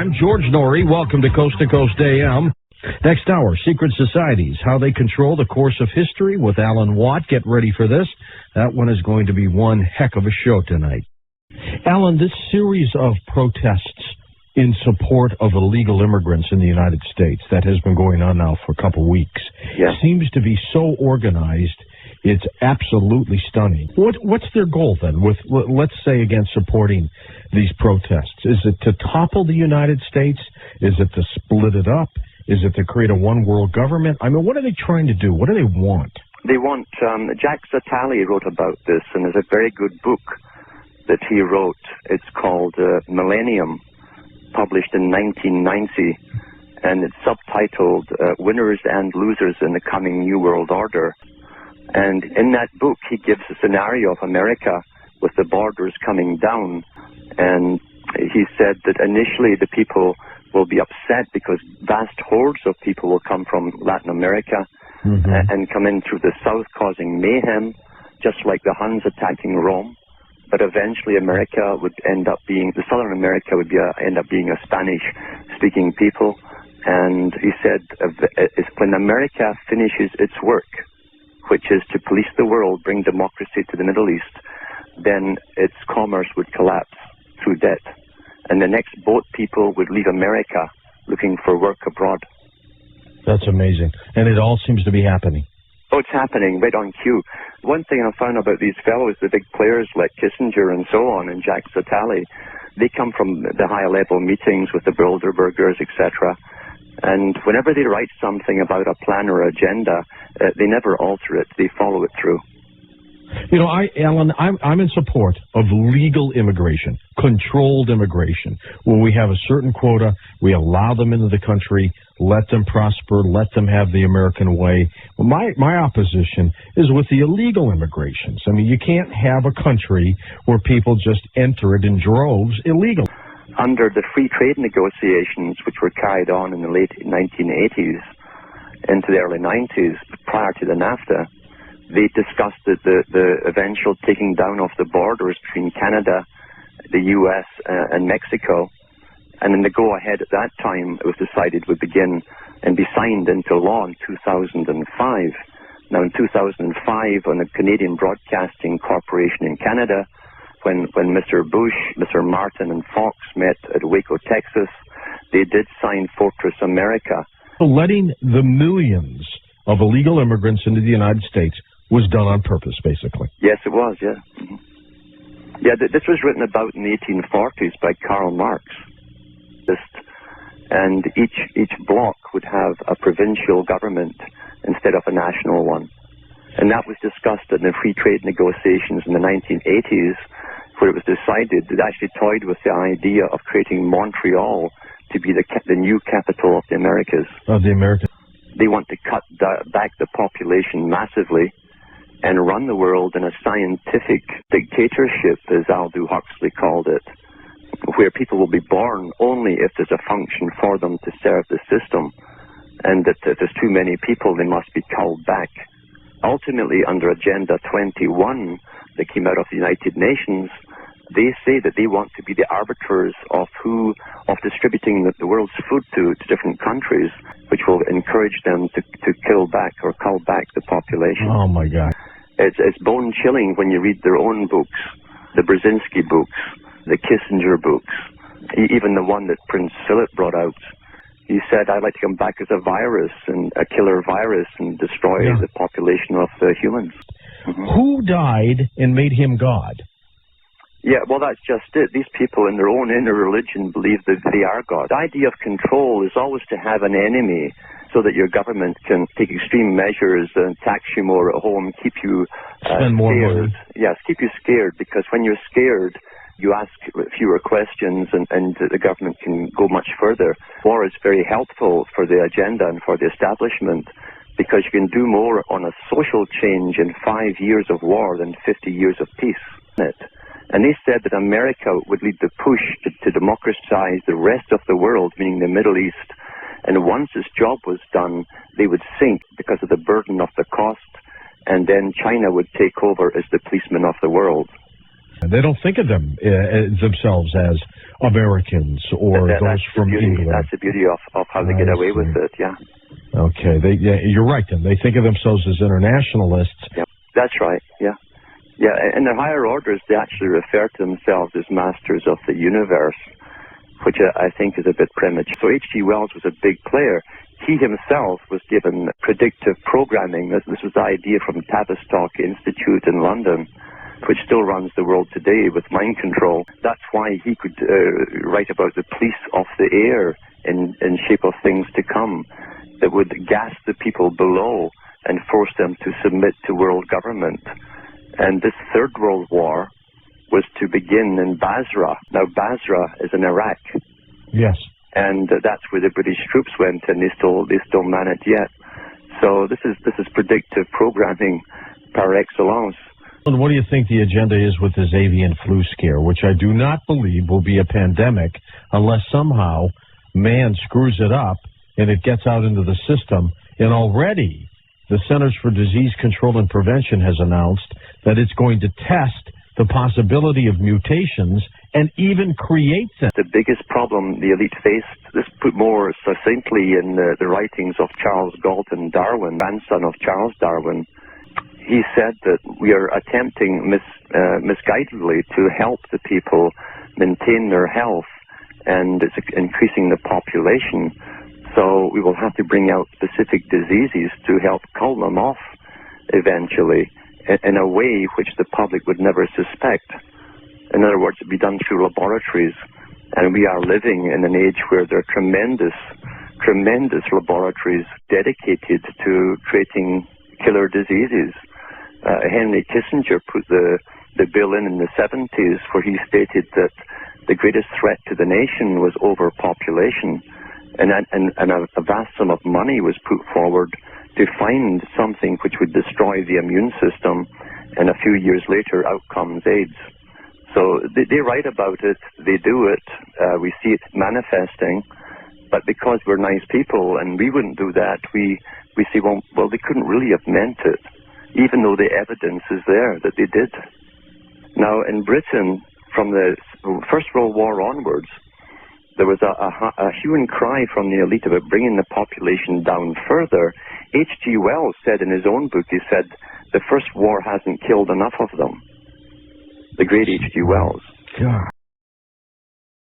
I'm George Norrie. Welcome to Coast AM. Next hour, secret societies, how they control the course of history with Alan Watt. Get ready for this. That one is going to be one heck of a show tonight. Alan, this series of protests in support of illegal immigrants in the United States that has been going on now for a couple weeks seems to be so organized. It's absolutely stunning. What's their goal then with, let's say, against supporting these protests? Is it to topple the United States? Is it to split it up? Is it to create a one-world government? I mean, what are they trying to do? What do they want? They want, Jack Zatali wrote about this, and there's a very good book that he wrote. It's called Millennium, published in 1990, and it's subtitled Winners and Losers in the Coming New World Order. And in that book, he gives a scenario of America with the borders coming down. And he said that initially the people will be upset because vast hordes of people will come from Latin America and come in through the south, causing mayhem, just like the Huns attacking Rome. But eventually America would end up being, the Southern America would be end up being a Spanish-speaking people. And he said, when America finishes its work, which is to police the world, bring democracy to the Middle East, then its commerce would collapse through debt. And the next boat people would leave America looking for work abroad. That's amazing. And it all seems to be happening. Oh, it's happening right on cue. One thing I found about these fellows, the big players like Kissinger and so on, and Jack Zatali, they come from the high-level meetings with the Bilderbergers, etc., and whenever they write something about a plan or agenda, they never alter it. They follow it through. You know, Alan, I'm in support of legal immigration, controlled immigration, where we have a certain quota, we allow them into the country, let them prosper, let them have the American way. Well, my opposition is with the illegal immigrations. I mean, you can't have a country where people just enter it in droves illegally. Under the free trade negotiations, which were carried on in the late 1980s into the early 90s, prior to the NAFTA, they discussed the eventual taking down of the borders between Canada, the U.S., and Mexico. And then the go-ahead at that time, it was decided, would begin and be signed into law in 2005. Now, in 2005, on the Canadian Broadcasting Corporation in Canada, when Mr. Bush, Mr. Martin, and Fox met at Waco, Texas, they did sign Fortress America. Letting the millions of illegal immigrants into the United States was done on purpose, basically. Yes, it was, yeah. Yeah, this was written about in the 1840s by Karl Marx. And each bloc would have a provincial government instead of a national one. And that was discussed in the free trade negotiations in the 1980s, where it was decided, it actually toyed with the idea of creating Montreal to be the new capital of the Americas. Of the Americas. They want to cut back the population massively and run the world in a scientific dictatorship, as Aldous Huxley called it, where people will be born only if there's a function for them to serve the system, and that if there's too many people, they must be culled back. Ultimately, under Agenda 21 that came out of the United Nations, they say that they want to be the arbiters of distributing the world's food to different countries, which will encourage them to kill back or cull back the population. Oh, my God. It's bone-chilling when you read their own books, the Brzezinski books, the Kissinger books, even the one that Prince Philip brought out. He said, I'd like to come back as a virus, and a killer virus, and destroy the population of humans. Who died and made him God? Yeah, well, that's just it. These people in their own inner religion believe that they are God. The idea of control is always to have an enemy so that your government can take extreme measures and tax you more at home, keep you spend more money. Yes, keep you scared, because when you're scared, you ask fewer questions and the government can go much further. War is very helpful for the agenda and for the establishment, because you can do more on a social change in 5 years of war than 50 years of peace. And they said that America would lead the push to democratize the rest of the world, meaning the Middle East. And once this job was done, they would sink because of the burden of the cost, and then China would take over as the policeman of the world. They don't think of themselves as Americans or those from England. That's the beauty of how they get away with it, yeah. Okay, you're right then. They think of themselves as internationalists. Yeah, that's right, yeah. Yeah, in their higher orders, they actually refer to themselves as masters of the universe, which I think is a bit primitive. So H.G. Wells was a big player. He himself was given predictive programming. This was the idea from Tavistock Institute in London, which still runs the world today with mind control. That's why he could write about the police of the air in shape of things to come that would gas the people below and force them to submit to world government. And this Third World War was to begin in Basra. Now, Basra is in Iraq. Yes. And that's where the British troops went, and they still man it yet. So this is predictive programming par excellence. And what do you think the agenda is with this avian flu scare, which I do not believe will be a pandemic unless somehow man screws it up and it gets out into the system? And already the Centers for Disease Control and Prevention has announced that it's going to test the possibility of mutations and even create them. The biggest problem the elite faced, this put more succinctly in the writings of Charles Galton Darwin, grandson of Charles Darwin. He said that we are attempting misguidedly to help the people maintain their health, and it's increasing the population. So we will have to bring out specific diseases to help cull them off eventually in a way which the public would never suspect. In other words, it'd be done through laboratories. And we are living in an age where there are tremendous laboratories dedicated to creating killer diseases. Henry Kissinger put the bill in the 70s, where he stated that the greatest threat to the nation was overpopulation. And a vast sum of money was put forward to find something which would destroy the immune system, and a few years later out comes AIDS. So they write about it, they do it, we see it manifesting, but because we're nice people and we wouldn't do that, we say, well, they couldn't really have meant it, even though the evidence is there that they did. Now, in Britain, from the First World War onwards, there was a hue and cry from the elite about bringing the population down further. H.G. Wells said in his own book, he said, the First War hasn't killed enough of them. The great H.G. Wells. God.